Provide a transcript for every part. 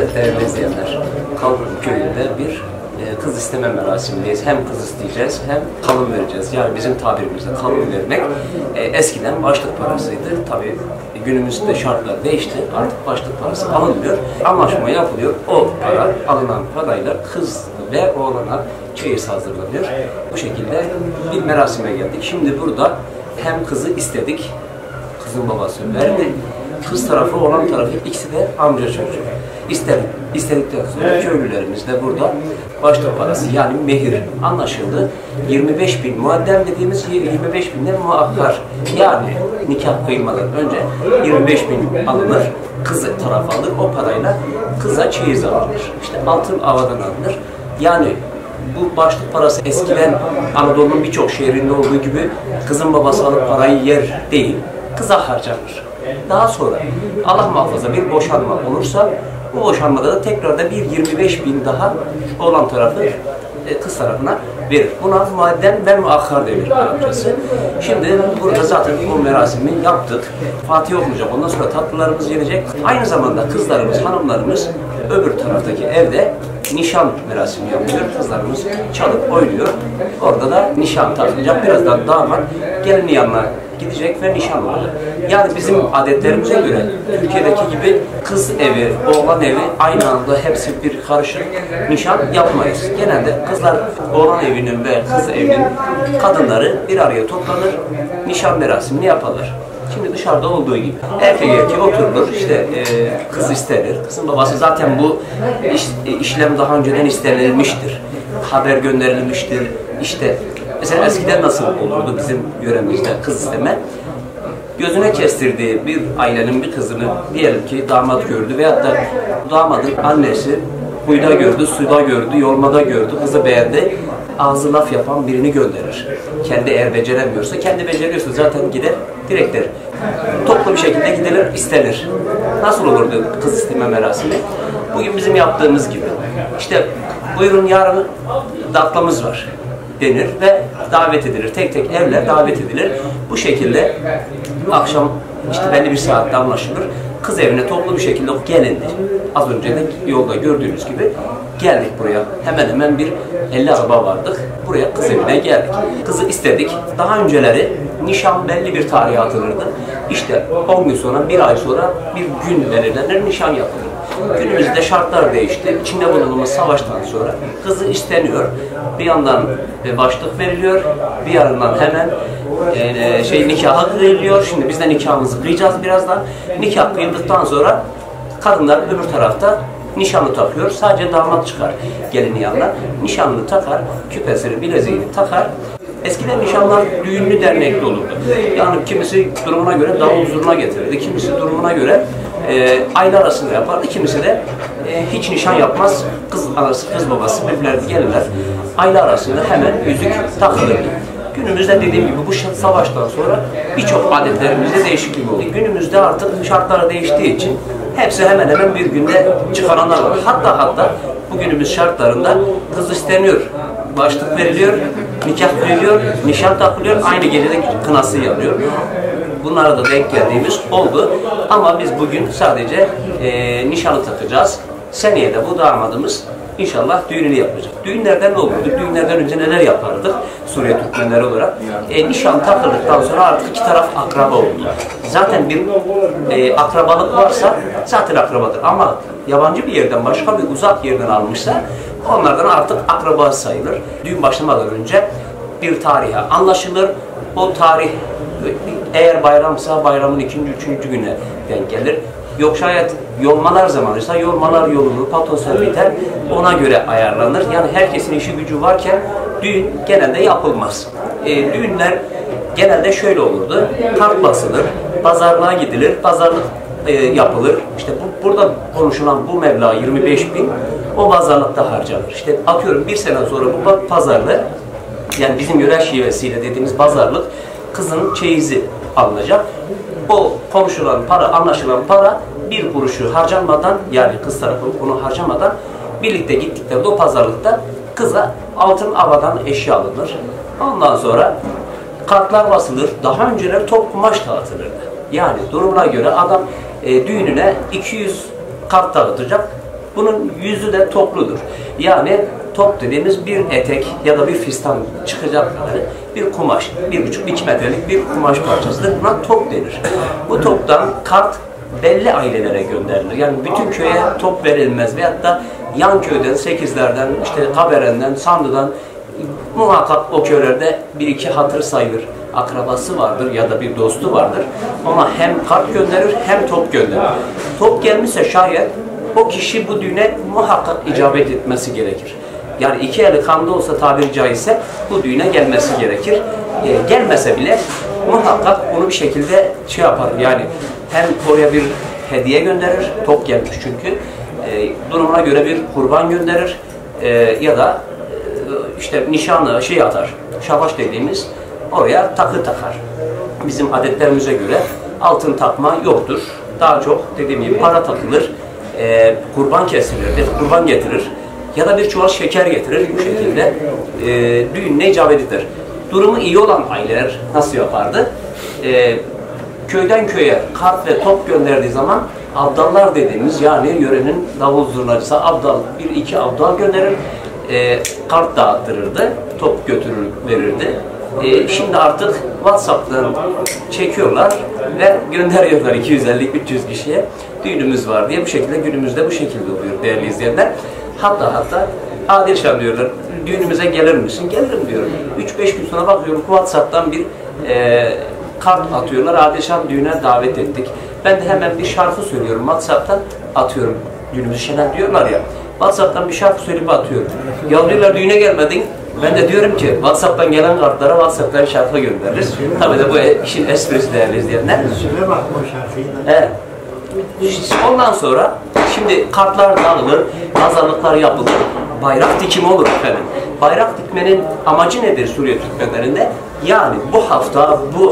Evet değerli izleyenler, Kalbur köyünde bir kız isteme merasimindeyiz. Hem kız isteyeceğiz hem kalın vereceğiz. Yani bizim tabirimizde kalın vermek eskiden başlık parasıydı. Tabii günümüzde şartlar değişti. Artık başlık parası alınmıyor. Anlaşma yapılıyor. O para, alınan parayla kız ve oğlana çeyiz hazırlanıyor. Bu şekilde bir merasime geldik. Şimdi burada hem kızı istedik, kızın babası verdi. Kız tarafı, oğlan tarafı ikisi de amca çocuğu. İstedikten sonra köylülerimiz de burada başlık parası yani mehir anlaşıldı. 25.000 muaddem dediğimiz 25.000'de muakkar yani nikah kıymadan önce 25.000 alınır. Kız tarafı alır. O parayla kıza çeyiz alınır. İşte altın avadan alınır. Yani bu başlık parası eskiden Anadolu'nun birçok şehrinde olduğu gibi kızın babası alıp parayı yer değil, kıza harcanır. Daha sonra Allah muhafaza bir boşanma olursa bu boşanmada da tekrar da bir 25.000 daha oğlan tarafı kız tarafına verir. Buna muaddem ve muakkar denir Arapçası. Şimdi burada zaten bu merasimi yaptık. Fatih okunacak. Ondan sonra tatlılarımız yenecek. Aynı zamanda kızlarımız, hanımlarımız öbür taraftaki evde nişan merasimi yapıyor. Kızlarımız çalıp oynuyor. Orada da nişan takılacak. Birazdan damat gelinin yanına gidecek ve nişan olacak. Yani bizim adetlerimize göre Türkiye'deki gibi kız evi, oğlan evi aynı anda hepsi bir karışık nişan yapmayız. Genelde kızlar oğlan evinin ve kız evinin kadınları bir araya toplanır, nişan merasimini yaparlar. Şimdi dışarıda olduğu gibi erkek oturulur, işte kız istenir. Kızın babası zaten bu işlem daha önceden istenilmiştir. Haber gönderilmiştir. İşte mesela eskiden nasıl olurdu bizim yöremizde kız isteme? Gözüne kestirdiği bir ailenin bir kızını diyelim ki damat gördü veyahut da damadın annesi kuyuda gördü, suda gördü, yolmada gördü, kızı beğendi. Ağzı laf yapan birini gönderir. Kendi eğer beceremiyorsa, kendi beceriyorsa zaten gider, direkt der. Toplu bir şekilde gidilir, istenir. Nasıl olurdu kız isteme merasimi? Bugün bizim yaptığımız gibi. İşte buyurun yarın datlamız var denir ve davet edilir. Tek tek evler davet edilir. Bu şekilde akşam işte belli bir saatte anlaşılır. Kız evine toplu bir şekilde gelinir. Az önce de yolda gördüğünüz gibi geldik buraya. Hemen hemen bir 50 araba vardık. Buraya kız evine geldik. Kızı istedik. Daha önceleri nişan belli bir tarihe atılırdı. İşte 10 gün sonra, bir ay sonra bir gün belirlenir, nişan yapılır. Günümüzde şartlar değişti. İçinde bulunduğumuz savaştan sonra kızı isteniyor. Bir yandan başlık veriliyor. Bir yandan hemen nikahı kıyılıyor. Şimdi biz de nikahımızı kıyacağız birazdan. Nikah kıyıldıktan sonra kadınlar öbür tarafta nişanlı takıyor. Sadece damat çıkar gelinin yanına. Nişanlı takar, küpesini, bileziğini takar. Eskiden nişanlar düğünlü dernekli olurdu. Yani kimisi durumuna göre davul zurna getirirdi. Kimisi durumuna göre aile arasında yapardı. Kimisi de hiç nişan yapmaz. Kız anası, kız babası birbirlerine gelirler. Aile arasında hemen yüzük takılırdı. Günümüzde dediğim gibi bu savaştan sonra birçok adetlerimizde değişiklik oldu. Günümüzde artık şartlar değiştiği için hepsi hemen hemen bir günde çıkaranlar var. Hatta bugünümüz şartlarında kız isteniyor, başlık veriliyor, nikah veriliyor, nişan takılıyor, aynı gecede kınası yanıyor. Bunlara da denk geldiğimiz oldu. Ama biz bugün sadece nişanı takacağız. Seneye de bu damadımız İnşallah düğününü yapacak. Düğünlerden ne olurdu? Düğünlerden önce neler yapardık Suriye Türkmenleri olarak? Nişan takıldıktan sonra artık iki taraf akraba oldu. Zaten bir akrabalık varsa zaten akrabadır. Ama yabancı bir yerden, başka bir uzak yerden almışsa onlardan artık akraba sayılır. Düğün başlamadan önce bir tarihe anlaşılır. O tarih eğer bayramsa bayramın 2. 3. güne denk gelir. Yok şayet yolmalar zamanıysa yolmalar yolunu, patoslar biter, ona göre ayarlanır. Yani herkesin işi gücü varken düğün genelde yapılmaz. Düğünler genelde şöyle olurdu. Kart basılır, pazarlığa gidilir, pazarlık yapılır. İşte burada konuşulan bu meblağ 25.000 o pazarlıkta harcanır. İşte atıyorum bir sene sonra bu pazarlık, yani bizim yörel şivesiyle dediğimiz pazarlık, kızın çeyizi alınacak. O konuşulan para, anlaşılan para bir kuruşu harcanmadan, yani kız tarafı onu harcamadan birlikte gittiklerinde o pazarlıkta kıza altın avadan eşya alınır. Ondan sonra kartlar basılır. Daha önceler top kumaş dağıtılırdı. Yani durumuna göre adam düğününe 200 kart dağıtacak. Bunun yüzü de topludur. Yani top dediğimiz bir etek ya da bir fistan çıkacak bir kumaş, 1,5-2 metrelik bir kumaş parçasıdır. Buna top denir. Bu toptan kart belli ailelere gönderilir. Yani bütün köye top verilmez veyahut da yan köyden, Sekizler'den, işte Kaberen'den, Sandı'dan muhakkak o köylerde bir iki hatır sayılır. Akrabası vardır ya da bir dostu vardır. Ona hem kart gönderir hem top gönderir. Top gelmişse şayet o kişi bu düğüne muhakkak icabet etmesi gerekir. Yani iki eli kanda olsa tabiri caizse bu düğüne gelmesi gerekir. Gelmese bile muhakkak onu bir şekilde şey yapar. Yani hem oraya bir hediye gönderir, top gelmiş çünkü. Durumuna göre bir kurban gönderir ya da işte nişanı şey atar, şabaş dediğimiz oraya takı takar. Bizim adetlerimize göre altın takma yoktur. Daha çok dediğim gibi para takılır, kurban kesilir, kurban getirir ya da bir çuval şeker getirir. Bu şekilde düğününe icabet eder. Durumu iyi olan aileler nasıl yapardı? Köyden köye kart ve top gönderdiği zaman abdallar dediğimiz yani yörenin davul zurnacısı abdal, bir iki abdal gönderir, kart dağıttırırdı, top götürür verirdi. Şimdi artık WhatsApp'tan çekiyorlar ve gönderiyorlar 250-300 kişiye düğünümüz var diye. Bu şekilde günümüzde bu şekilde oluyor değerli izleyenler. Hatta Adilşan diyorlar, düğünümüze gelir misin? Gelirim diyorum. 3-5 gün sonra bakıyorum WhatsApp'tan bir kart atıyorlar. Adilşan düğüne davet ettik. Ben de hemen bir şarkı söylüyorum. WhatsApp'tan atıyorum. Düğünümüzü şenen diyorlar ya. WhatsApp'tan bir şarkı söyleyip atıyorum. Ya diyorlar düğüne gelmedin. Ben de diyorum ki WhatsApp'tan gelen kartlara WhatsApp'tan şarkı göndeririz. Tabii de bu işin esprisi değerli izleyenler. Söyle bakma o şarkıyı da. Evet. Ondan sonra şimdi kartlar dağılır, pazarlıklar yapılır, bayrak dikimi olur efendim. Bayrak dikmenin amacı nedir Suriye Türkmenlerinde? Yani bu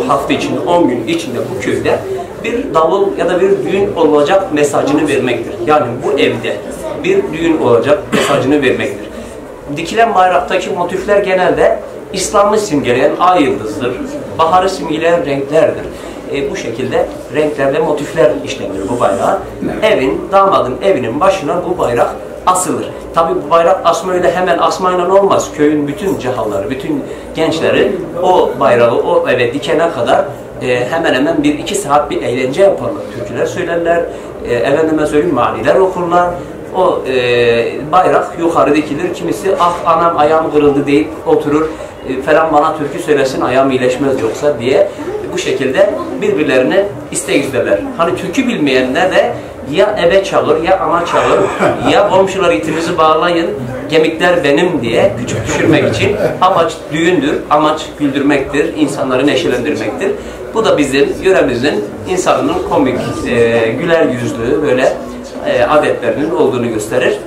hafta içinde 10 gün içinde bu köyde bir davul ya da bir düğün olacak mesajını vermektir. Yani bu evde bir düğün olacak mesajını vermektir. Dikilen bayraktaki motifler genelde İslam'ı simgeleyen ay yıldızdır. Baharı simgeleyen renklerdir. Bu şekilde renklerle motifler işlenir bu bayrağa. Damadın evinin başına bu bayrak asılır. Tabi bu bayrak asma öyle hemen asmayla olmaz. Köyün bütün cahalları, bütün gençleri o bayrağı o eve dikene kadar hemen hemen 1-2 saat bir eğlence yaparlar. Türküler söylerler, efendime söyleyeyim maniler okurlar. O bayrak yukarı dikilir. Kimisi ah anam ayağım kırıldı deyip oturur. Falan bana türkü söylesin ayağım iyileşmez yoksa diye bu şekilde birbirlerine istek izlerler. Hani türkü bilmeyenler de ya ebe çalır ya ana çalır ya komşular itimizi bağlayın gemikler benim diye küçük düşürmek için amaç düğündür, amaç güldürmektir, insanları neşelendirmektir. Bu da bizim yöremizin insanının komik, güler yüzlü böyle adetlerinin olduğunu gösterir.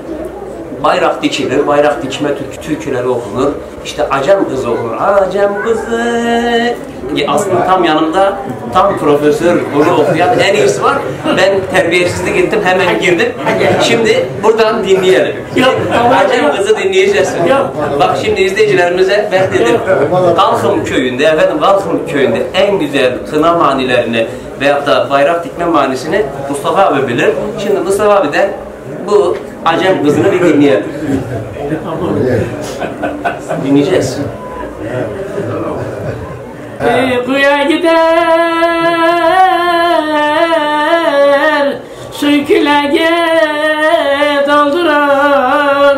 Bayrak dikilir, bayrak dikme türküleri okunur. İşte Acem kızı okunur. Acem kızı. Aslında tam yanımda tam profesör bunu okuyan en iyisi var. Ben terbiyesizlik ettim hemen girdim. Şimdi buradan dinleyelim. Acem kızı dinleyeceğiz. Bak şimdi izleyicilerimize ben dedim. Kalkım köyünde köyünde en güzel kına manilerini veyahut da bayrak dikme manisini Mustafa abi bilir. Şimdi Mustafa abiden bu Acem kızını bir dinleyelim. Dinleyeceğiz. Kuyuya gider, sökülege doldurur.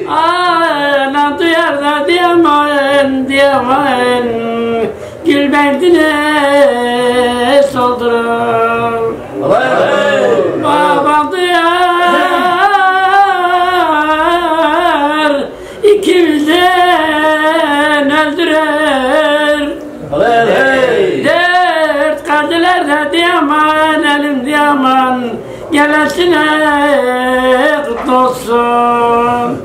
Ana duyar da diyamayın, gül berdine soldurur. Babam duyar, ikimizden öldürür. Dert kadilerde diyaman, elim diyaman, gelesine kutlu olsun.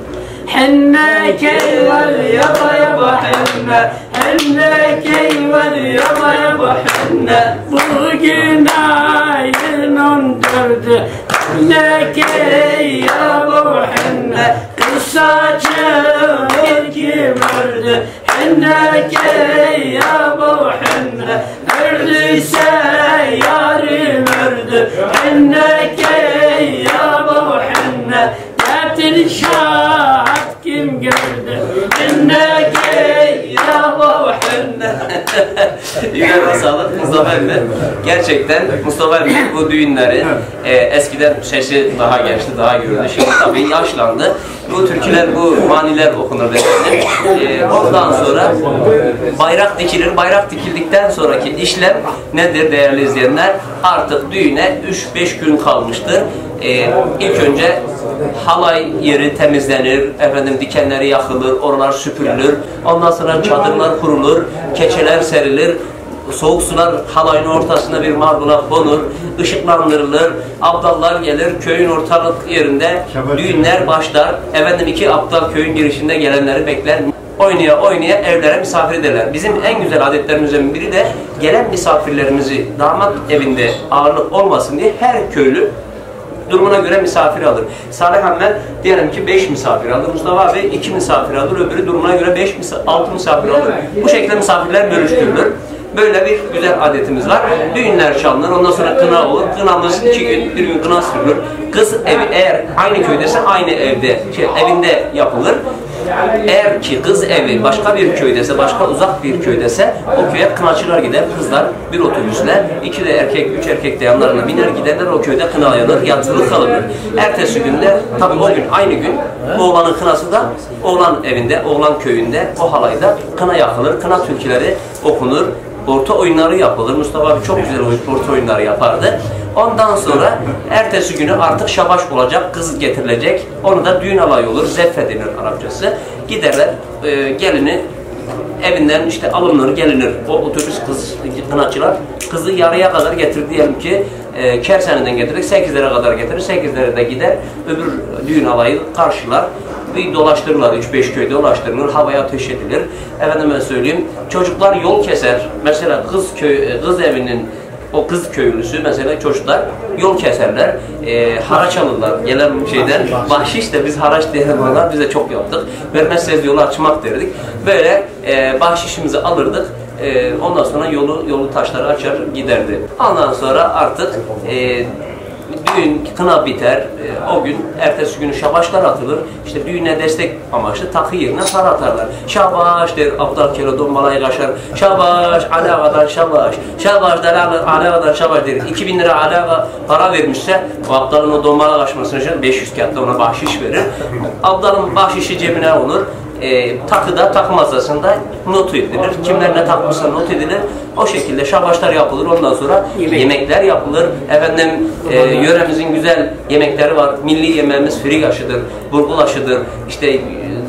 Henne keyvel yaba yaba henne, henne keyvel yaba yaba henne. Bugün ayın 14'ü, henne key yaba henne. Kısacık kim öldü, henne key yaba henne. Öldüyse yarim öldü, henne key yaba şahat kim gördü? İnneki ya ruhunna. Yüreğine sağlık Mustafa emmi. Gerçekten Mustafa emmi bu düğünleri eskiden sesi daha gençti, daha gürüldü. Şimdi tabii yaşlandı. Bu türküler, bu maniler okunur efendim. Ondan sonra bayrak dikilir. Bayrak dikildikten sonraki işlem nedir değerli izleyenler? Artık düğüne 3-5 gün kalmıştır. İlk önce halay yeri temizlenir, efendim dikenleri yakılır, oralar süpürülür. Ondan sonra çadırlar kurulur, keçeler serilir. Soğuk sular halayın ortasına bir margula konur, ışıklandırılır, abdallar gelir, köyün ortalık yerinde düğünler başlar. Efendim 2 abdal köyün girişinde gelenleri bekler. Oynaya oynaya evlere misafir ederler. Bizim en güzel adetlerimizden biri de gelen misafirlerimizi damat evinde ağırlık olmasın diye her köylü durumuna göre misafir alır. Salih Hammer diyelim ki 5 misafir alır. Mustafa abi 2 misafir alır. Öbürü durumuna göre 6 misafir alır. Bu şekilde misafirler bölüştürülür. Böyle bir güzel adetimiz var. Düğünler çalınır. Ondan sonra kına olur. Kınamız 2 gün, 1 gün kına sürülür. Kız evi eğer aynı köydeyse aynı evde, evinde yapılır. Eğer ki kız evi başka bir köydese, başka uzak bir köydese o köye kınaçılar gider. Kızlar bir otobüsle 2 de erkek, 3 erkek de yanlarına biner giderler. O köyde kına yanır, yatılı kalınır. Ertesi günde tabii o gün aynı gün oğlanın kınası da oğlan evinde, oğlan köyünde o halayda kına yakılır. Kına türküleri okunur. Orta oyunları yapılır. Mustafa abi çok güzel orta oyunları yapardı. Ondan sonra ertesi günü artık şabaş olacak, kız getirilecek. Onu da düğün alayı olur, zeffe denir Arapçası. Giderler, gelini evinden işte alınır, gelinir. O otobüs kınaçılar kızı yarıya kadar getirir diyelim ki Kersen'den getirir, 8'lere kadar getirir, 8'lere de gider. Öbür düğün alayı karşılar. Bir dolaştırırlar, 3-5 köyde dolaştırılır, havaya ateş edilir. Efendime söyleyeyim, çocuklar yol keser. Mesela kız evinin o kız köylüsü mesela çocuklar yol keserler, haraç alırlar. Gelen şeyden bahşiş de biz haraç diyelim onlar, biz de çok yaptık. Vermezseniz yolu açmak derdik. Böyle bahşişimizi alırdık. Ondan sonra yolu taşları açar giderdi. Ondan sonra artık düğün, kına biter, o gün, ertesi günü şabaşlar atılır. İşte düğüne destek amaçlı takı yerine para atarlar. Şabaş der, abdal kere dombalayı kaşar. Şabaş, alakadan şabaş. Şabaş der, alakadan şabaş der. 2000 lira alaka para vermişse, o abdalın o dombala kaçmasına için 500 kağıtta ona bahşiş verir. Abdalın bahşişi cebine olur. Takıda, takı masasında not edilir. Kimler ne takmışsa not edilir. O şekilde şabaşlar yapılır. Ondan sonra yemekler yapılır. Efendim yöremizin güzel yemekleri var. Milli yemeğimiz firik aşıdır, burgul aşıdır. İşte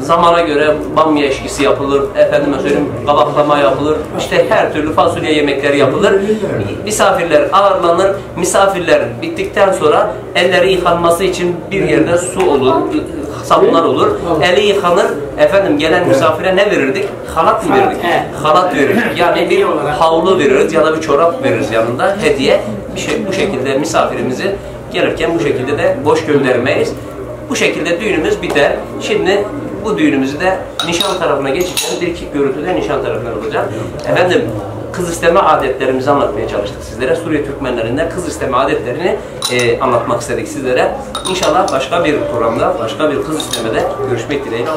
zamana göre bamya eşkisi yapılır. Efendime söyleyeyim kabaklama yapılır. İşte her türlü fasulye yemekleri yapılır. Misafirler ağırlanır. Misafirler bittikten sonra elleri yıkanması için bir yerde su olur, sabunlar olur. Eli yıkanır. Efendim gelen misafire ne verirdik? Halat mı verirdik? Halat verirdik. Yani bir havlu veririz ya da bir çorap veririz yanında. Hediye. Bu şekilde misafirimizi gelirken bu şekilde de boş göndermeyiz. Bu şekilde düğünümüz biter. Şimdi bu düğünümüzü de nişan tarafına geçeceğim. Bir iki görüntüde nişan tarafına olacak. Efendim kız isteme adetlerimizi anlatmaya çalıştık sizlere. Suriye Türkmenlerinde kız isteme adetlerini anlatmak istedik sizlere. İnşallah başka bir programda, başka bir kız istemede görüşmek dileğiyle.